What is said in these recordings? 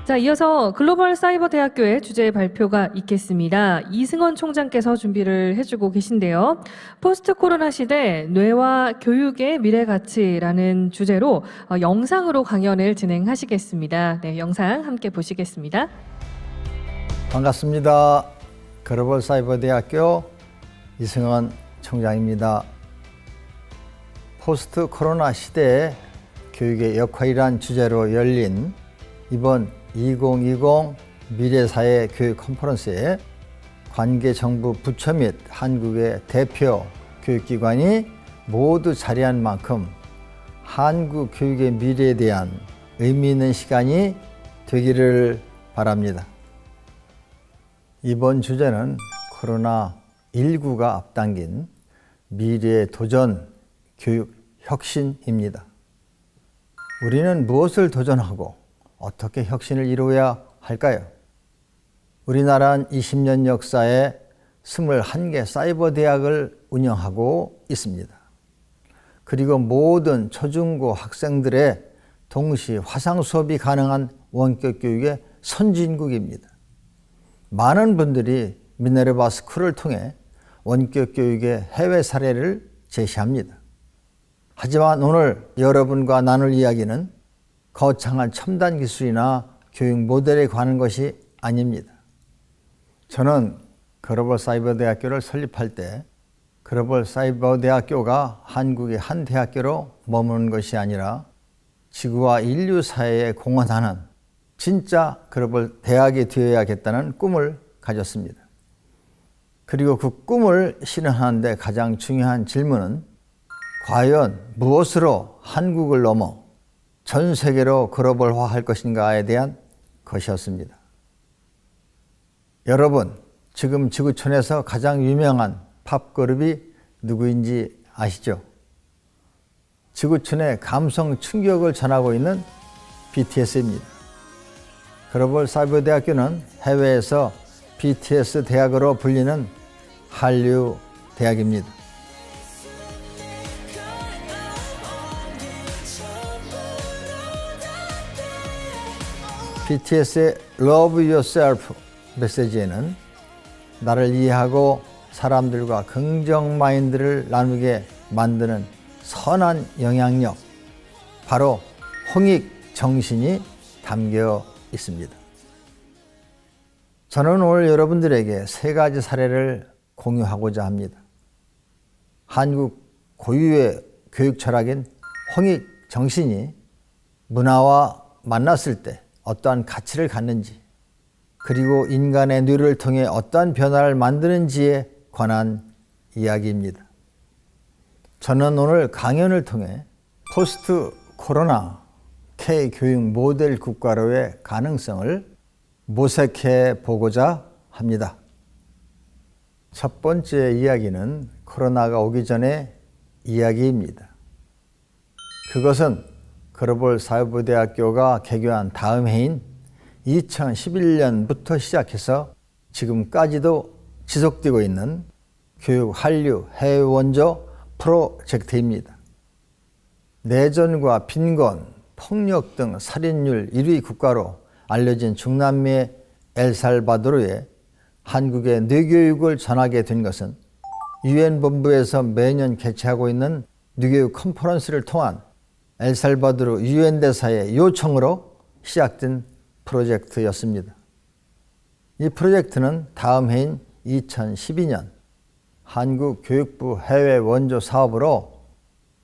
자, 이어서 글로벌 사이버 대학교의 주제 발표가 있겠습니다. 이승원 총장께서 준비를 해주고 계신데요. 포스트 코로나 시대 뇌와 교육의 미래 가치라는 주제로 영상으로 강연을 진행하시겠습니다. 네, 영상 함께 보시겠습니다. 반갑습니다. 글로벌 사이버 대학교 이승원 총장입니다. 포스트 코로나 시대의 교육의 역할이란 주제로 열린 이번 2020 미래사회 교육 컨퍼런스에 관계 정부 부처 및 한국의 대표 교육기관이 모두 자리한 만큼 한국 교육의 미래에 대한 의미 있는 시간이 되기를 바랍니다. 이번 주제는 코로나19가 앞당긴 미래의 도전 교육 혁신입니다. 우리는 무엇을 도전하고 어떻게 혁신을 이루어야 할까요? 우리나라는 20년 역사에 21개 사이버 대학을 운영하고 있습니다. 그리고 모든 초중고 학생들의 동시 화상 수업이 가능한 원격 교육의 선진국입니다. 많은 분들이 미네르바 스쿨을 통해 원격 교육의 해외 사례를 제시합니다. 하지만 오늘 여러분과 나눌 이야기는 거창한 첨단 기술이나 교육 모델에 관한 것이 아닙니다. 저는 글로벌 사이버 대학교를 설립할 때 글로벌 사이버 대학교가 한국의 한 대학교로 머무는 것이 아니라 지구와 인류 사회에 공헌하는 진짜 글로벌 대학이 되어야겠다는 꿈을 가졌습니다. 그리고 그 꿈을 실현하는 데 가장 중요한 질문은 과연 무엇으로 한국을 넘어 전 세계로 글로벌화할 것인가에 대한 것이었습니다. 여러분, 지금 지구촌에서 가장 유명한 팝 그룹이 누구인지 아시죠? 지구촌의 감성 충격을 전하고 있는 BTS입니다. 글로벌 사이버 대학교는 해외에서 BTS 대학으로 불리는 한류 대학입니다. BTS의 Love Yourself 메시지에는 나를 이해하고 사람들과 긍정 마인드를 나누게 만드는 선한 영향력, 바로 홍익 정신이 담겨 있습니다. 저는 오늘 여러분들에게 세 가지 사례를 공유하고자 합니다. 한국 고유의 교육 철학인 홍익 정신이 문화와 만났을 때 어떠한 가치를 갖는지, 그리고 인간의 뇌를 통해 어떠한 변화를 만드는지에 관한 이야기입니다. 저는 오늘 강연을 통해 포스트 코로나 K교육 모델 국가로의 가능성을 모색해 보고자 합니다. 첫 번째 이야기는 코로나가 오기 전의 이야기입니다. 그것은 글로벌 사이버 대학교가 개교한 다음 해인 2011년부터 시작해서 지금까지도 지속되고 있는 교육 한류 해외 원조 프로젝트입니다. 내전과 빈곤, 폭력 등 살인율 1위 국가로 알려진 중남미 엘살바도르에 한국의 뇌교육을 전하게 된 것은 유엔 본부에서 매년 개최하고 있는 뇌교육 컨퍼런스를 통한 엘살바도르 유엔 대사의 요청으로 시작된 프로젝트였습니다. 이 프로젝트는 다음 해인 2012년 한국 교육부 해외 원조 사업으로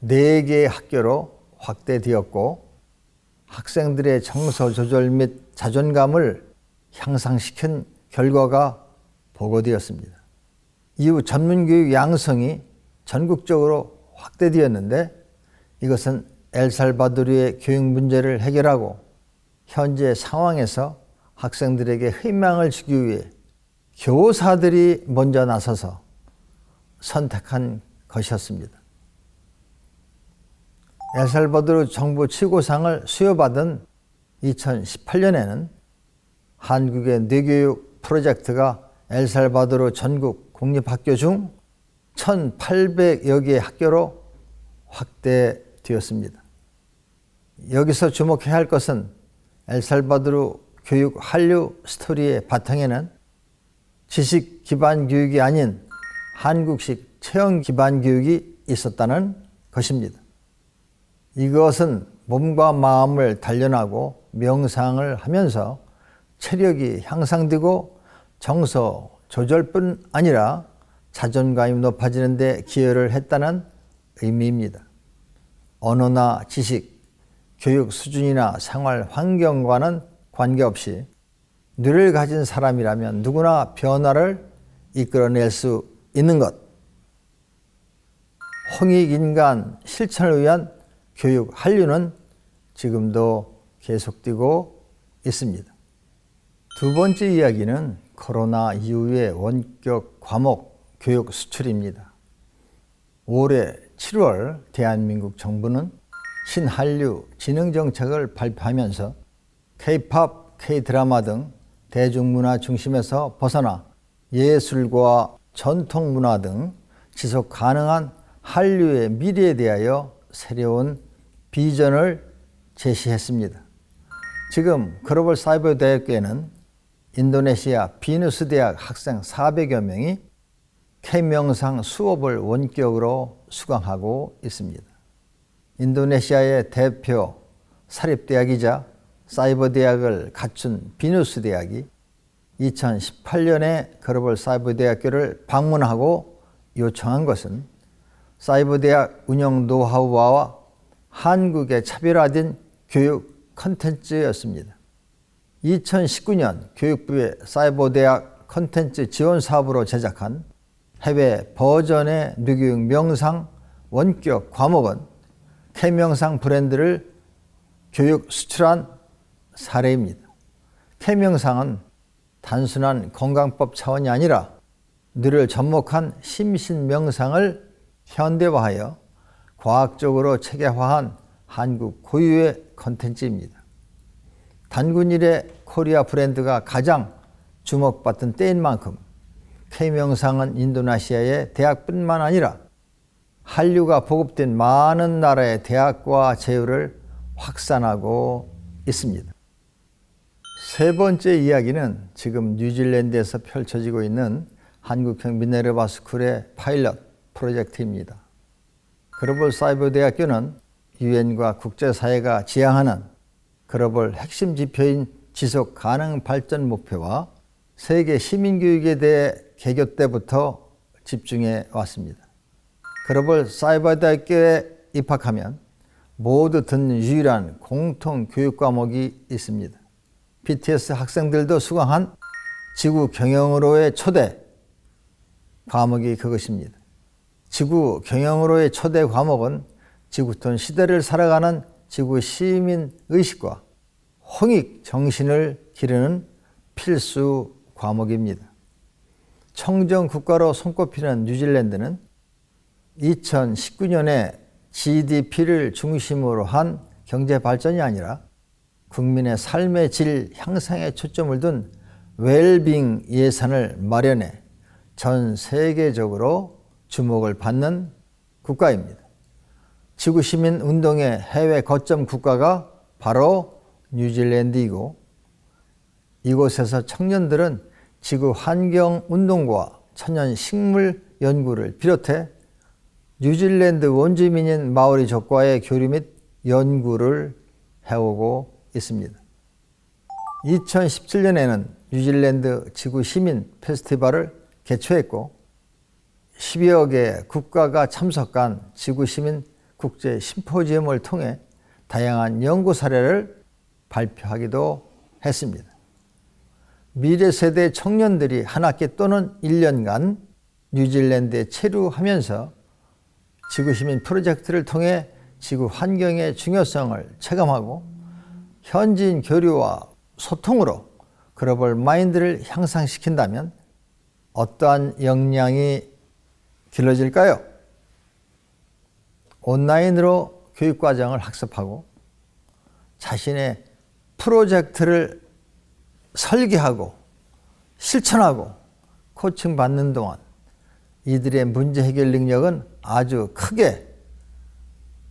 4개의 학교로 확대되었고 학생들의 정서 조절 및 자존감을 향상시킨 결과가 보고되었습니다. 이후 전문교육 양성이 전국적으로 확대되었는데 이것은 엘살바도르의 교육 문제를 해결하고 현재 상황에서 학생들에게 희망을 주기 위해 교사들이 먼저 나서서 선택한 것이었습니다. 엘살바도르 정부 최고상을 수여받은 2018년에는 한국의 뇌교육 프로젝트가 엘살바도르 전국 공립학교 중 1,800여 개의 학교로 확대되었습니다. 여기서 주목해야 할 것은 엘살바도르 교육 한류 스토리의 바탕에는 지식 기반 교육이 아닌 한국식 체험 기반 교육이 있었다는 것입니다. 이것은 몸과 마음을 단련하고 명상을 하면서 체력이 향상되고 정서 조절뿐 아니라 자존감이 높아지는 데 기여를 했다는 의미입니다. 언어나 지식, 교육 수준이나 생활 환경과는 관계없이 뇌를 가진 사람이라면 누구나 변화를 이끌어낼 수 있는 것. 홍익인간 실천을 위한 교육 한류는 지금도 계속되고 있습니다. 두 번째 이야기는 코로나 이후의 원격 과목 교육 수출입니다. 올해 7월 대한민국 정부는 신한류 진흥정책을 발표하면서 K-팝, K-드라마 등 대중문화 중심에서 벗어나 예술과 전통문화 등 지속 가능한 한류의 미래에 대하여 새로운 비전을 제시했습니다. 지금 글로벌 사이버 대학교에는 인도네시아 비누스 대학 학생 400여 명이 K명상 수업을 원격으로 수강하고 있습니다. 인도네시아의 대표 사립대학이자 사이버 대학을 갖춘 비누스 대학이 2018년에 글로벌 사이버 대학교를 방문하고 요청한 것은 사이버 대학 운영 노하우와 한국의 차별화된 교육 컨텐츠였습니다. 2019년 교육부의 사이버 대학 컨텐츠 지원 사업으로 제작한 해외 버전의 뇌교육 명상 원격 과목은 K명상 브랜드를 교육 수출한 사례입니다. K명상은 단순한 건강법 차원이 아니라 뇌를 접목한 심신명상을 현대화하여 과학적으로 체계화한 한국 고유의 컨텐츠입니다. 단군 이래 코리아 브랜드가 가장 주목받던 때인 만큼 K명상은 인도네시아의 대학뿐만 아니라 한류가 보급된 많은 나라의 대학과 제휴를 확산하고 있습니다. 세 번째 이야기는 지금 뉴질랜드에서 펼쳐지고 있는 한국형 미네르바 스쿨의 파일럿 프로젝트입니다. 글로벌 사이버 대학교는 유엔과 국제사회가 지향하는 글로벌 핵심 지표인 지속 가능 발전 목표와 세계 시민교육에 대해 개교 때부터 집중해 왔습니다. 글로벌 사이버 대학교에 입학하면 모두 듣는 유일한 공통 교육 과목이 있습니다. BTS 학생들도 수강한 지구 경영으로의 초대 과목이 그것입니다. 지구 경영으로의 초대 과목은 지구촌 시대를 살아가는 지구 시민 의식과 홍익 정신을 기르는 필수 과목입니다. 청정 국가로 손꼽히는 뉴질랜드는 2019년에 GDP를 중심으로 한 경제 발전이 아니라 국민의 삶의 질 향상에 초점을 둔 웰빙 예산을 마련해 전 세계적으로 주목을 받는 국가입니다. 지구시민 운동의 해외 거점 국가가 바로 뉴질랜드이고 이곳에서 청년들은 지구 환경 운동과 천연 식물 연구를 비롯해 뉴질랜드 원주민인 마오리족과의 교류 및 연구를 해오고 있습니다. 2017년에는 뉴질랜드 지구 시민 페스티벌을 개최했고 10여 개 국가가 참석한 지구 시민 국제 심포지엄을 통해 다양한 연구 사례를 발표하기도 했습니다. 미래 세대 청년들이 한 학기 또는 1년간 뉴질랜드에 체류하면서 지구시민 프로젝트를 통해 지구 환경의 중요성을 체감하고 현지인 교류와 소통으로 글로벌 마인드를 향상시킨다면 어떠한 역량이 길러질까요? 온라인으로 교육과정을 학습하고 자신의 프로젝트를 설계하고 실천하고 코칭받는 동안 이들의 문제 해결 능력은 아주 크게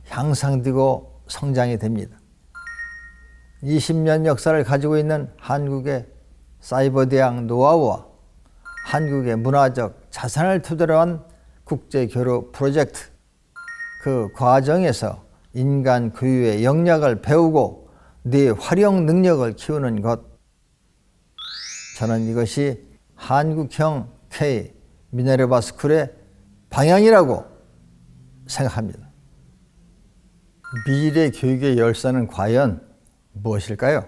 향상되고 성장이 됩니다. 20년 역사를 가지고 있는 한국의 사이버 대학 노하우와 한국의 문화적 자산을 토대로 한 국제 교류 프로젝트, 그 과정에서 인간 고유의 영역을 배우고 뇌 활용 능력을 키우는 것, 저는 이것이 한국형 K 미네르바 스쿨의 방향이라고 생각합니다. 미래 교육의 열쇠는 과연 무엇일까요?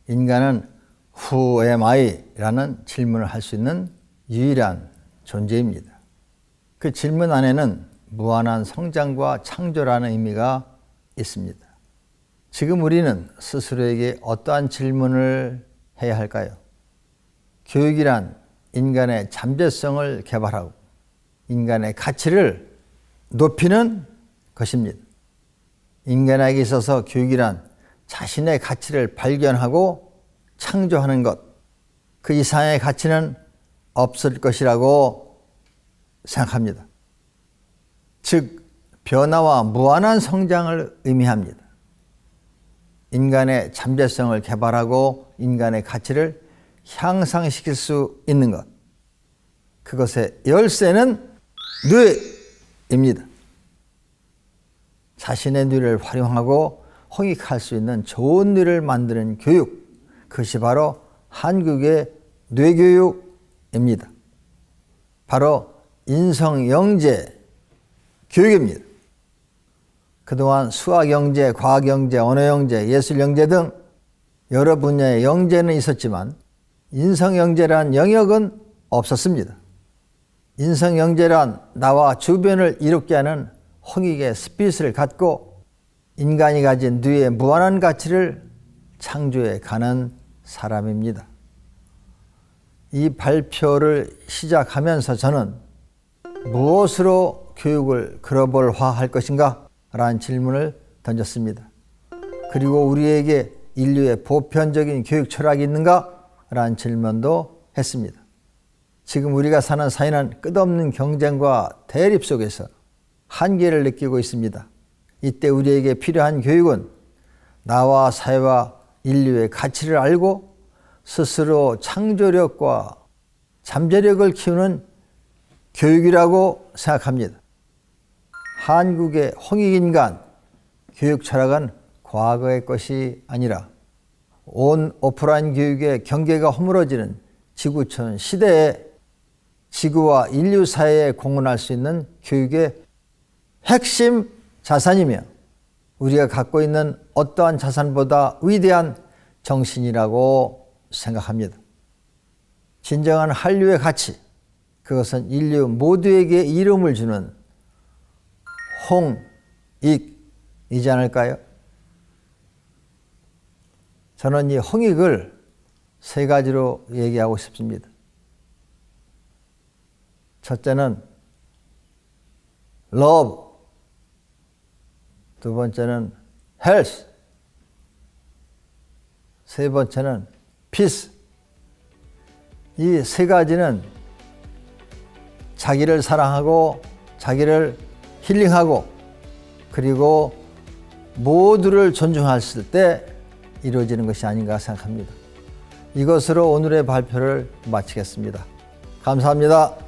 인간은 Who am I? 라는 질문을 할 수 있는 유일한 존재입니다. 그 질문 안에는 무한한 성장과 창조라는 의미가 있습니다. 지금 우리는 스스로에게 어떠한 질문을 해야 할까요? 교육이란 인간의 잠재성을 개발하고 인간의 가치를 높이는 것입니다. 인간에게 있어서 교육이란 자신의 가치를 발견하고 창조하는 것, 그 이상의 가치는 없을 것이라고 생각합니다. 즉, 변화와 무한한 성장을 의미합니다. 인간의 잠재성을 개발하고 인간의 가치를 향상시킬 수 있는 것, 그것의 열쇠는 뇌입니다. 자신의 뇌를 활용하고 홍익할 수 있는 좋은 뇌를 만드는 교육, 그것이 바로 한국의 뇌교육입니다. 바로 인성영재 교육입니다. 그동안 수학영재, 과학영재, 언어영재, 예술영재 등 여러 분야의 영재는 있었지만 인성영재란 영역은 없었습니다. 인성영재란 나와 주변을 이롭게 하는 홍익의 스피릿을 갖고 인간이 가진 뇌의 무한한 가치를 창조해 가는 사람입니다. 이 발표를 시작하면서 저는 무엇으로 교육을 글로벌화할 것인가? 라는 질문을 던졌습니다. 그리고 우리에게 인류의 보편적인 교육 철학이 있는가? 라는 질문도 했습니다. 지금 우리가 사는 사회는 끝없는 경쟁과 대립 속에서 한계를 느끼고 있습니다. 이때 우리에게 필요한 교육은 나와 사회와 인류의 가치를 알고 스스로 창조력과 잠재력을 키우는 교육이라고 생각합니다. 한국의 홍익인간 교육 철학은 과거의 것이 아니라 온 오프라인 교육의 경계가 허물어지는 지구촌 시대에 지구와 인류 사회에 공헌할 수 있는 교육의 핵심 자산이며 우리가 갖고 있는 어떠한 자산보다 위대한 정신이라고 생각합니다. 진정한 한류의 가치, 그것은 인류 모두에게 이름을 주는 홍익이지 않을까요? 저는 이 홍익을 세 가지로 얘기하고 싶습니다. 첫째는 love, 두 번째는 health, 세 번째는 peace. 이 세 가지는 자기를 사랑하고 자기를 힐링하고 그리고 모두를 존중했을 때 이루어지는 것이 아닌가 생각합니다. 이것으로 오늘의 발표를 마치겠습니다. 감사합니다.